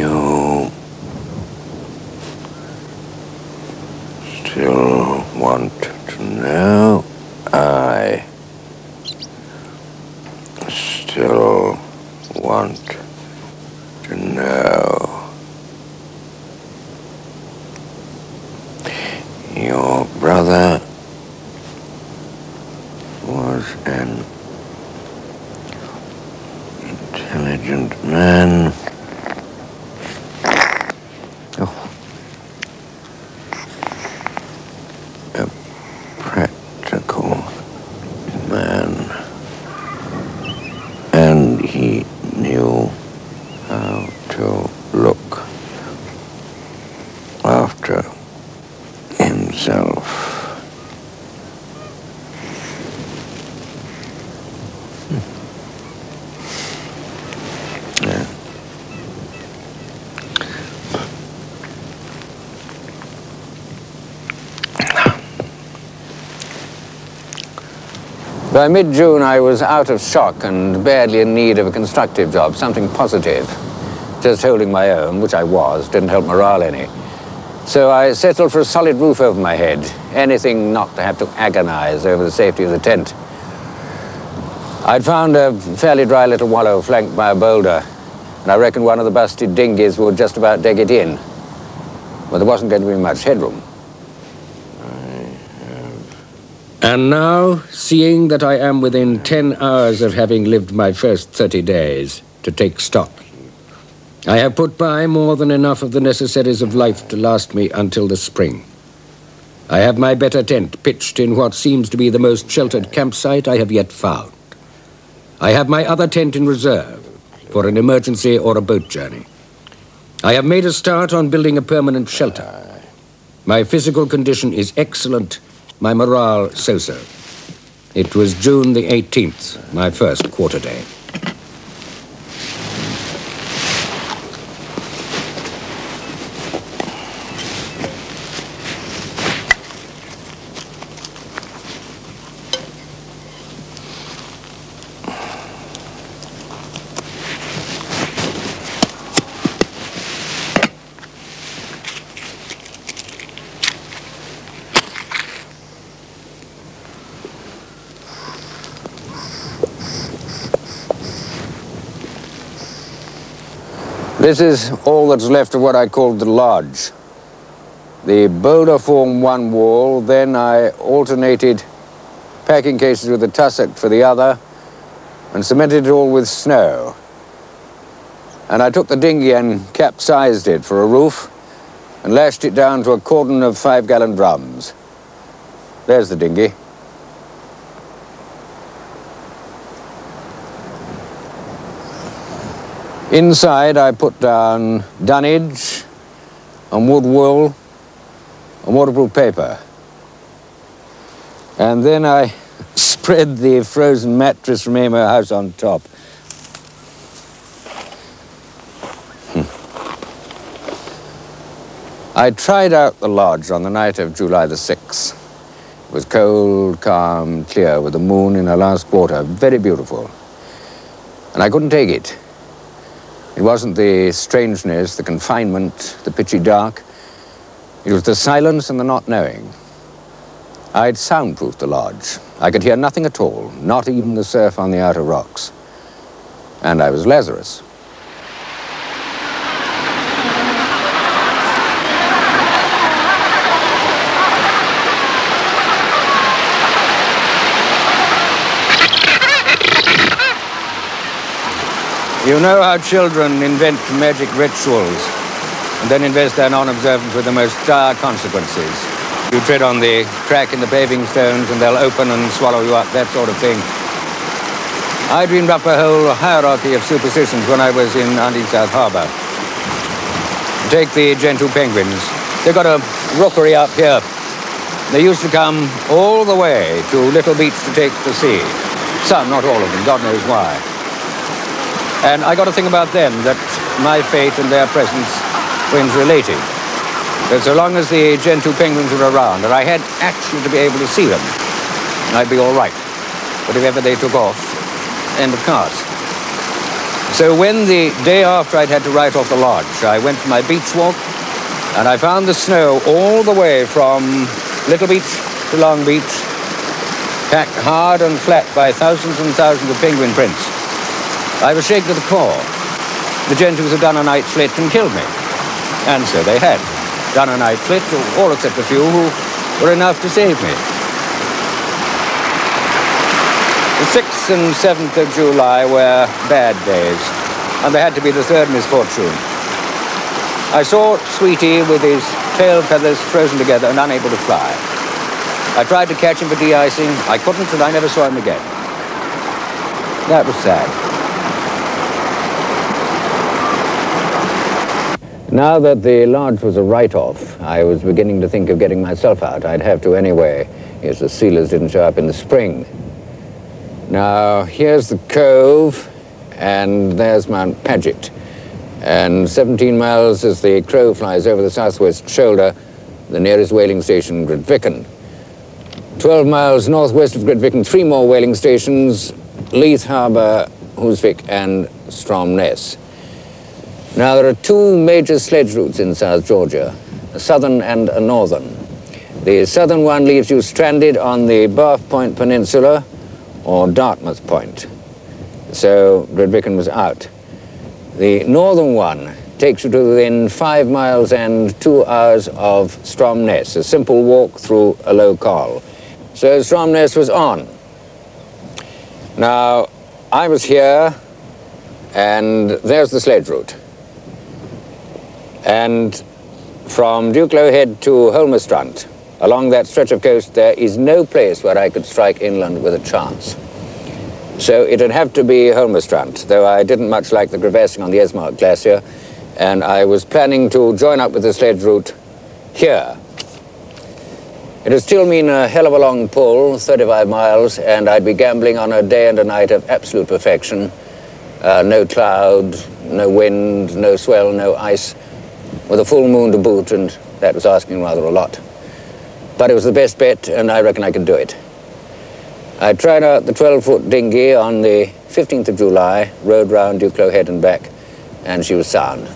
You still want to know? I still want to know. Your brother was an intelligent man. A practical man. And he knew how to look after himself. Yeah. By mid-June, I was out of shock and badly in need of a constructive job, something positive. Just holding my own, which I was, didn't help morale any. So I settled for a solid roof over my head, anything not to have to agonize over the safety of the tent. I'd found a fairly dry little wallow flanked by a boulder, and I reckoned one of the busted dinghies would just about dig it in. But there wasn't going to be much headroom. And now, seeing that I am within 10 hours of having lived my first 30 days, to take stock, I have put by more than enough of the necessaries of life to last me until the spring. I have my better tent pitched in what seems to be the most sheltered campsite I have yet found. I have my other tent in reserve for an emergency or a boat journey. I have made a start on building a permanent shelter. My physical condition is excellent, my morale so-so. It was June the 18th, my first quarter day. This is all that's left of what I called the lodge. The boulder formed one wall, then I alternated packing cases with a tussock for the other and cemented it all with snow. And I took the dinghy and capsized it for a roof and lashed it down to a cordon of 5-gallon drums. There's the dinghy. Inside, I put down dunnage and wood wool and waterproof paper. And then I spread the frozen mattress from Amo House on top. I tried out the lodge on the night of July the 6th. It was cold, calm, clear, with the moon in her last quarter, very beautiful. And I couldn't take it. It wasn't the strangeness, the confinement, the pitchy dark. It was the silence and the not knowing. I'd soundproofed the lodge. I could hear nothing at all, not even the surf on the outer rocks. And I was Lazarus. You know how children invent magic rituals and then invest their non-observance with the most dire consequences. You tread on the crack in the paving stones and they'll open and swallow you up, that sort of thing. I dreamed up a whole hierarchy of superstitions when I was in Auntie's South Harbour. Take the gentoo penguins. They've got a rookery up here. They used to come all the way to Little Beach to take the sea. Some, not all of them, God knows why. And I got to think about them, that my fate and their presence were related. That so long as the gentoo penguins were around, and I had actually to be able to see them, I'd be all right. But if ever they took off, end of Carse. So when the day after I'd had to write off the lodge, I went for my beach walk, and I found the snow all the way from Little Beach to Long Beach, packed hard and flat by thousands and thousands of penguin prints. I was shaken to the core. The gentlemen had done a night flit and killed me. And so they had. Done a night flit, all except a few who were enough to save me. The 6th and 7th of July were bad days, and they had to be the third misfortune. I saw Sweetie with his tail feathers frozen together and unable to fly. I tried to catch him for de-icing. I couldn't, and I never saw him again. That was sad. Now that the lodge was a write-off, I was beginning to think of getting myself out. I'd have to anyway, as the sealers didn't show up in the spring. Now, here's the cove, and there's Mount Paget. And 17 miles as the crow flies over the southwest shoulder, the nearest whaling station, Grytviken. 12 miles northwest of Grytviken, 3 more whaling stations, Leith Harbour, Hoosvik, and Stromness. Now, there are 2 major sledge routes in South Georgia, a southern and a northern. The southern one leaves you stranded on the Bath Point Peninsula or Dartmouth Point. So Grytviken was out. The northern one takes you to within 5 miles and 2 hours of Stromness, a simple walk through a low col. So Stromness was on. Now, I was here, and there's the sledge route. And from Dulcoz Head to Holmestrand, along that stretch of coast, there is no place where I could strike inland with a chance. So it'd have to be Holmestrand, though I didn't much like the crevassing on the Esmark Glacier, and I was planning to join up with the sledge route here. It would still mean a hell of a long pull, 35 miles, and I'd be gambling on a day and a night of absolute perfection. No cloud, no wind, no swell, no ice, with a full moon to boot, and that was asking rather a lot. But it was the best bet, and I reckon I could do it. I tried out the 12-foot dinghy on the 15th of July, rode round Dulcoz Head and back, and she was sound.